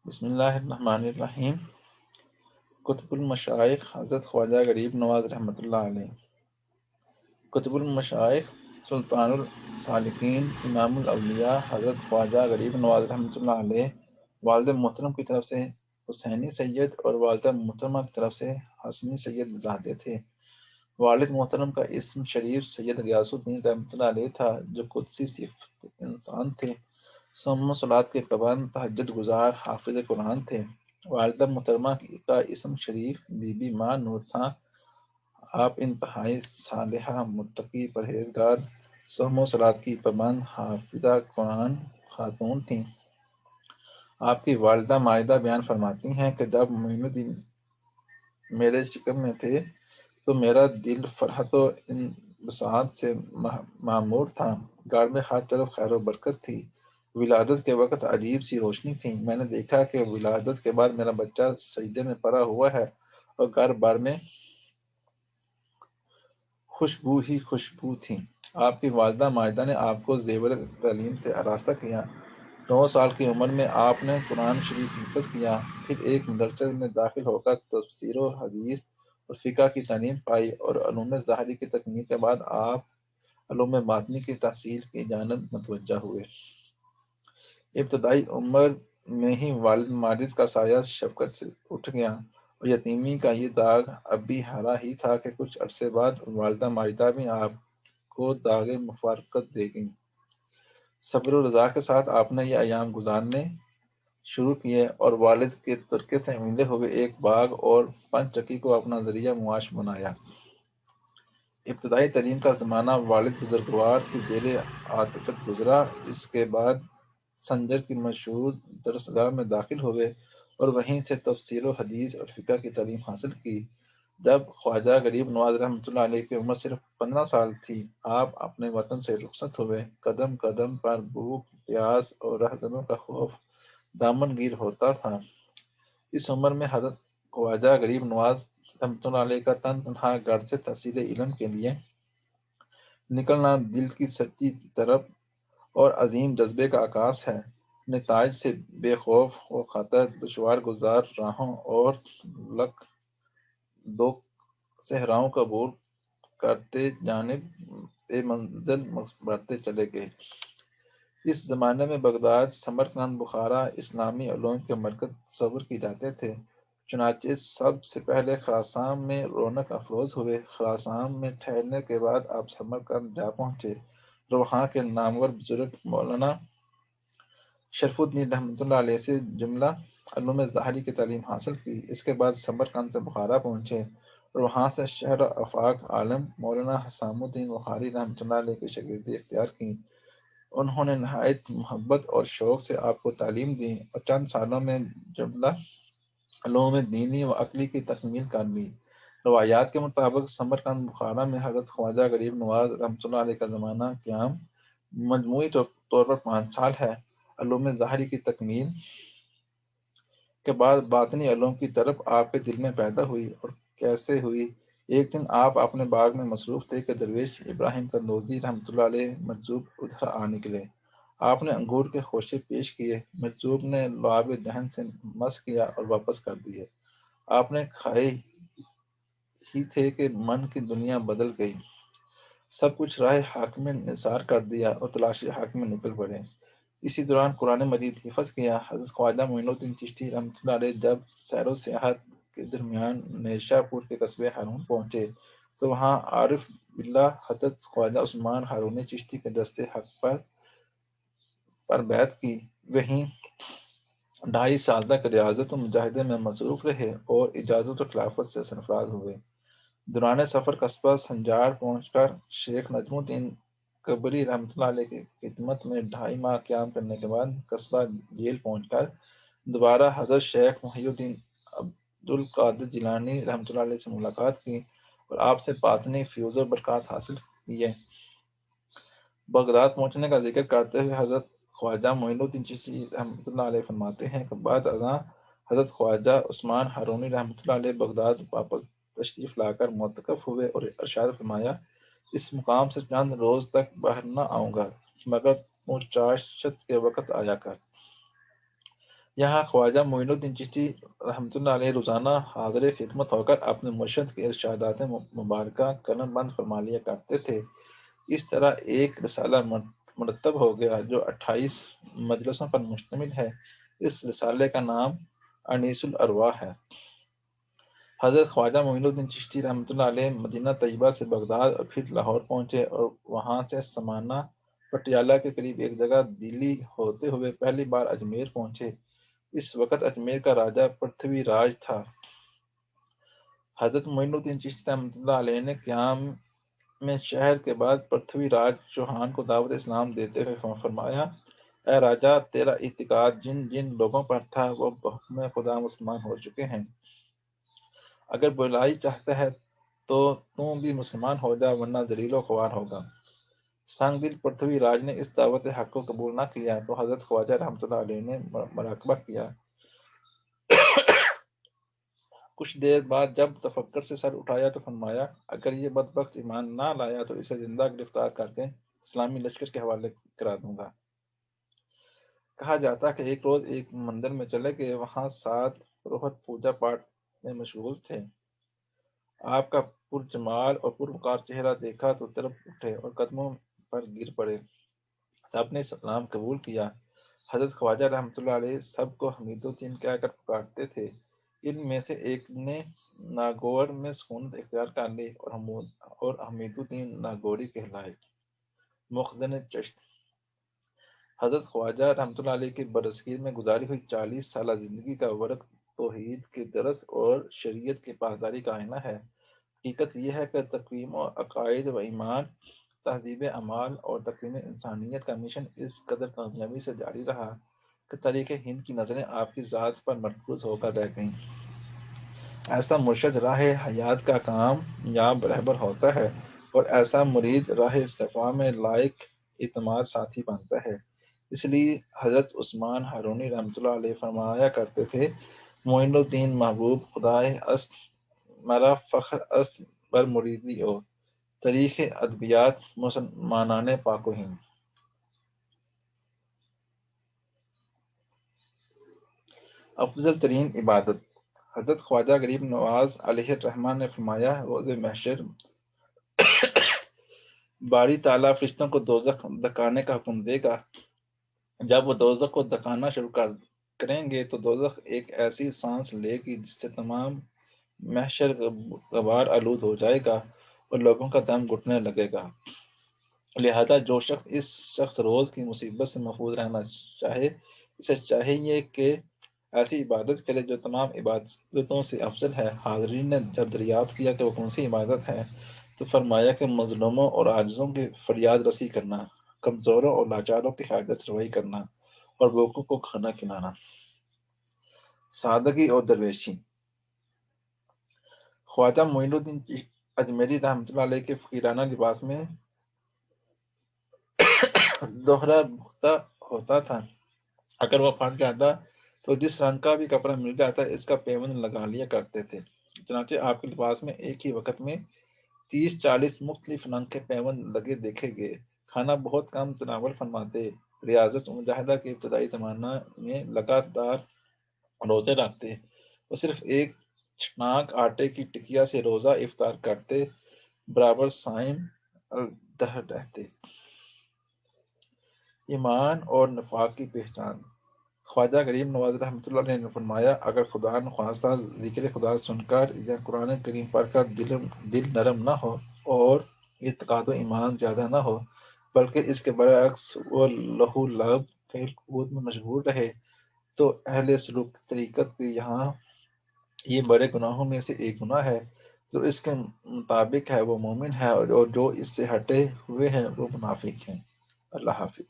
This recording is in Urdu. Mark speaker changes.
Speaker 1: بسم اللہ الرحمن الرحیم۔ کتب المشائخ حضرت خواجہ غریب نواز رحمۃ اللہ علیہ۔ کتب المشائخ سلطان السالکین امام الاولیاء حضرت خواجہ غریب نواز رحمۃ اللہ علیہ والد محترم کی طرف سے حسینی سید اور والدہ محترمہ کی طرف سے حسنی سید زادے تھے۔ والد محترم کا اسم شریف سید غیاث الدین رحمۃ اللہ علیہ تھا، جو قدسی صفت انسان تھے، صوم و صلوات کے پابند، تہجد گزار، حافظ قرآن تھے۔ والدہ محترمہ کا اسم شریف بی بی ماں نور تھا۔ آپ انتہائی صالحہ، متقی، پرہیزگار، صوم و صلوات کی پابند، حافظہ قرآن خاتون تھیں۔ آپ کی والدہ ماجدہ بیان فرماتی ہیں کہ جب معین الدین میرے شکم میں تھے تو میرا دل فرحت و انبساط سے معمور تھا۔ گھر میں ہر طرف خیر و برکت تھی۔ ولادت کے وقت عجیب سی روشنی تھی۔ میں نے دیکھا کہ ولادت کے بعد میرا بچہ سجدے میں پڑا ہوا ہے اور گھر بھر میں خوشبو ہی خوشبو تھی۔ آپ کی والدہ ماجدہ نے آپ کو زیور تعلیم سے آراستہ کیا۔ 9 سال کی عمر میں آپ نے قرآن شریف حفظ کیا، پھر ایک مدرسے میں داخل ہو کر تفسیر و حدیث اور فقہ کی تعلیم پائی اور علوم ظاہری کی تکمیل کے بعد آپ علوم باطنی کی تحصیل کی جانب متوجہ ہوئے۔ ابتدائی عمر میں ہی والد ماجد کا سایہ شفقت سے اٹھ گیا اور یتیمی کا یہ داغ اب بھی ہرا ہی تھا کہ کچھ عرصے بعد والدہ ماجدہ بھی آپ کو داغ مفارقت دے گئیں۔ صبر و رضا کے ساتھ آپ نے یہ ایام گزارنے شروع کیے اور والد کے ترکے سے ملے ہوئے ایک باغ اور 5 چکی کو اپنا ذریعہ معاش بنایا۔ ابتدائی تعلیم کا زمانہ والد بزرگوار کی زیر عاطفت گزرا۔ اس کے بعد سنجر کی مشہور درسگاہ میں داخل ہوئے اور وہیں سے تفسیر و حدیث اور فقہ کی تعلیم حاصل کی۔ جب خواجہ غریب نواز رحمۃ اللہ علیہ کی عمر صرف 15 سال تھی، آپ اپنے وطن سے رخصت ہوئے۔ قدم قدم پر بھوک، پیاس اور رہزنوں کا خوف دامن گیر ہوتا تھا۔ اس عمر میں حضرت خواجہ غریب نواز رحمۃ اللہ علیہ کا تن تنہا گھر سے تحصیل علم کے لیے نکلنا دل کی سچی طرف اور عظیم جذبے کا عکاس ہے۔ نتائج سے بے خوف و خطر، دشوار گزار راہوں اور لک دو صحراؤں کا عبور کرتے جانب منزل بڑھتے چلے گئے۔ اس زمانے میں بغداد، سمرقند، بخارا اسلامی علوم کے مرکز تصور کی جاتے تھے۔ چنانچہ سب سے پہلے خراسان میں رونق افروز ہوئے۔ خراسان میں ٹھہرنے کے بعد آپ سمرقند جا پہنچے اور وہاں کے نامور بزرگ مولانا شرف الدین رحمۃ اللہ علیہ سے جملہ علوم ظاہری کی تعلیم حاصل کی۔ اس کے بعد سمرقند سے بخارا پہنچے اور وہاں سے شہر آفاق عالم مولانا حسام الدین بخاری رحمۃ اللہ علیہ کی شاگردی اختیار کی۔ انہوں نے نہایت محبت اور شوق سے آپ کو تعلیم دی اور چند سالوں میں جملہ علوم دینی و عقلی کی تکمیل کر لی۔ روایات کے مطابق سمرقند بخارا میں حضرت خواجہ غریب نواز رحمۃ اللہ علیہ کا زمانہ قیام مجموعی طور پر 5 سال ہے۔ علوم ظاہری کی تکمیل کے بعد باطنی علوم کی طرف آپ کے دل میں پیدا ہوئی، اور کیسے ہوئی۔ ایک دن آپ اپنے باغ میں مصروف تھے کہ درویش ابراہیم قندوزی رحمۃ اللہ علیہ مجذوب ادھر آ نکلے۔ آپ نے انگور کے خوشے پیش کیے، مجذوب نے لعاب دہن سے مس کیا اور واپس کر دیے۔ آپ نے کھائے ہی تھے کہ من کی دنیا بدل گئی۔ سب کچھ راہ حق میں نثار کر دیا اور تلاشی حق میں نکل پڑے۔ اسی دوران قرآن مجید حفظ کیا۔ حضرت خواجہ معین الدین چشتی رحمۃ اللہ علیہ جب سیر و سیاحت کے درمیان نیشا پور کے قصبے ہارون پہنچے تو وہاں عارف باللہ حضرت خواجہ عثمان ہارونی چشتی کے دست حق پر بیعت کی۔ وہیں 2.5 سال تک ریاضت و مجاہدے میں مصروف رہے اور اجازت و خلافت سے سرفراز ہوئے۔ دوران سفر قصبہ سنجار پہنچ کر شیخ نجم الدین کبری رحمۃ اللہ علیہ کی خدمت میں 2.5 ماہ قیام کرنے کے بعد قصبہ جیل پہنچ کر دوبارہ حضرت شیخ محی الدین عبدالقادر جیلانی رحمۃ اللہ علیہ سے ملاقات کی اور آپ سے باطنی فیوز و برکات حاصل کیے۔ بغداد پہنچنے کا ذکر کرتے ہوئے حضرت خواجہ معین الدین چشتی رحمۃ اللہ علیہ فرماتے ہیں کہ بعد ازاں حضرت خواجہ عثمان ہارونی رحمۃ اللہ علیہ بغداد واپس تشریف لا کر معتکف ہوئے اور ارشاد فرمایا، اس مقام سے چند روز تک باہر نہ آؤں گا، مگر مچاشت کے وقت آیا کر۔ یہاں خواجہ معین الدین چشتی رحمۃ اللہ علیہ روزانہ حاضر خدمت ہو کر اپنے مرشد کے ارشادات مبارکہ قلم بند فرما لیا کرتے تھے۔ اس طرح ایک رسالہ مرتب ہو گیا جو 28 مجلسوں پر مشتمل ہے۔ اس رسالے کا نام انیس الارواح ہے۔ حضرت خواجہ معین الدین چشتی رحمۃ اللہ علیہ مدینہ طیبہ سے بغداد اور پھر لاہور پہنچے اور وہاں سے سمانہ پٹیالہ کے قریب ایک جگہ دلی ہوتے ہوئے پہلی بار اجمیر پہنچے۔ اس وقت اجمیر کا راجہ پرتھوی راج تھا۔ حضرت معین الدین چشتی رحمۃ اللہ علیہ نے قیام میں شہر کے بعد پرتھوی راج چوہان کو دعوت اسلام دیتے ہوئے فرمایا، اے راجہ، تیرا اعتقاد جن جن لوگوں پر تھا وہ بحکم خدا مسلمان ہو چکے ہیں۔ اگر بلائی چاہتا ہے تو بھی مسلمان ہو جا، ورنہ ذلیل و خوار ہوگا۔ سنگ دل پرتھوی راج نے اس دعوت حق کو قبول نہ کیا تو حضرت خواجہ رحمۃ اللہ علیہ نے مراقبہ کیا۔ کچھ دیر بعد جب تفکر سے سر اٹھایا تو فرمایا، اگر یہ بدبخت ایمان نہ لایا تو اسے زندہ گرفتار کر کے اسلامی لشکر کے حوالے کرا دوں گا۔ کہا جاتا کہ ایک روز ایک مندر میں چلے گئے، وہاں 7 پروہت پوجا پاٹ میں مشغول تھے۔ آپ کا پرجمال اور پروقار چہرہ دیکھا تو تڑپ اٹھے اور قدموں پر گر پڑے۔ سب نے اسلام قبول کیا۔ حضرت خواجہ رحمۃ اللہ علیہ سب کو حمید الدین کہہ کر پکارتے تھے۔ ان میں سے ایک نے ناگوڑ میں سکونت اختیار کر لی اور حمید الدین ناگوڑی کہلائے۔ مخزن چشت حضرت خواجہ رحمۃ اللہ علیہ کی برصغیر میں گزاری ہوئی 40 سالہ زندگی کا ورق توحید کے درس اور شریعت کی پاسداری کا آئینہ ہے۔ حقیقت یہ ہے کہ تقویم و عقائد و ایمان، تہذیب اعمال اور تکریم انسانیت کا مشن اس قدر کامیابی سے جاری رہا کہ تاریخ ہند کی نظریں آپ کی ذات پر مرکوز ہو کر رہ گئیں۔ ایسا مرشد راہ حیات کا کامیاب رہبر ہوتا ہے اور ایسا مرید راہ صفا میں لائق اعتماد ساتھی بنتا ہے۔ اس لیے حضرت عثمان ہارونی رحمۃ اللہ علیہ فرمایا کرتے تھے، معین الدین محبوب خدائے است مرا فخر است بر مریدی او، تاریخ ادبیات مسلمانان پاک و ہند۔ افضل ترین عبادت حضرت خواجہ غریب نواز علیہ الرحمٰن نے فرمایا، روز محشر باری تعالیٰ فرشتوں کو دوزخ دھکانے کا حکم دے گا۔ جب وہ دوزخ کو دھکانا شروع کریں گے تو دوزخ ایک ایسی سانس لے گی جس سے تمام محشر غبار آلود ہو جائے گا اور لوگوں کا دم گھٹنے لگے گا۔ لہذا جو شخص اس روز کی مصیبت سے محفوظ رہنا چاہے، اسے چاہیے کہ ایسی عبادت کرے جو تمام عبادتوں سے افضل ہے۔ حاضرین نے جب دریافت کیا کہ وہ کون سی عبادت ہے تو فرمایا کہ مظلوموں اور عاجزوں کی فریاد رسی کرنا، کمزوروں اور لاچاروں کی حاجت روائی کرنا اور بھوکوں کو کھانا کھلانا۔ سادگی اور درویشی خواجہ معین الدین اجمیری رحمۃ اللہ علیہ کے فقیرانہ لباس میں دوہرا بھوکتا ہوتا تھا۔ اگر وہ پھٹ جاتا تو جس رنگ کا بھی کپڑا مل جاتا اس کا پیوند لگا لیا کرتے تھے۔ چنانچہ آپ کے لباس میں ایک ہی وقت میں 30-40 مختلف رنگ کے پیوند لگے دیکھے گئے۔ کھانا بہت کم تناول فرماتے، ریاضت و مجاہدہ کے ابتدائی زمانہ میں لگاتار روزے رکھتے، وہ صرف ایک چھناک آٹے کی ٹکیا سے روزہ افطار کرتے، برابر صائم الدہر رہتے۔ ایمان اور نفاق کی پہچان خواجہ غریب نواز رحمۃ اللہ علیہ نے فرمایا، اگر خدا نخواستہ ذکر خدا سن کر یا قرآن کریم پڑھ کر دل نرم نہ ہو اور اعتقاد و ایمان زیادہ نہ ہو، بلکہ اس کے برعکس وہ لہو لعب کھیل کود میں مشغول رہے، تو اہل سلوک طریقت کے یہاں یہ بڑے گناہوں میں سے ایک گناہ ہے۔ جو اس کے مطابق ہے وہ مومن ہے اور جو اس سے ہٹے ہوئے ہیں وہ منافق ہیں۔ اللہ حافظ۔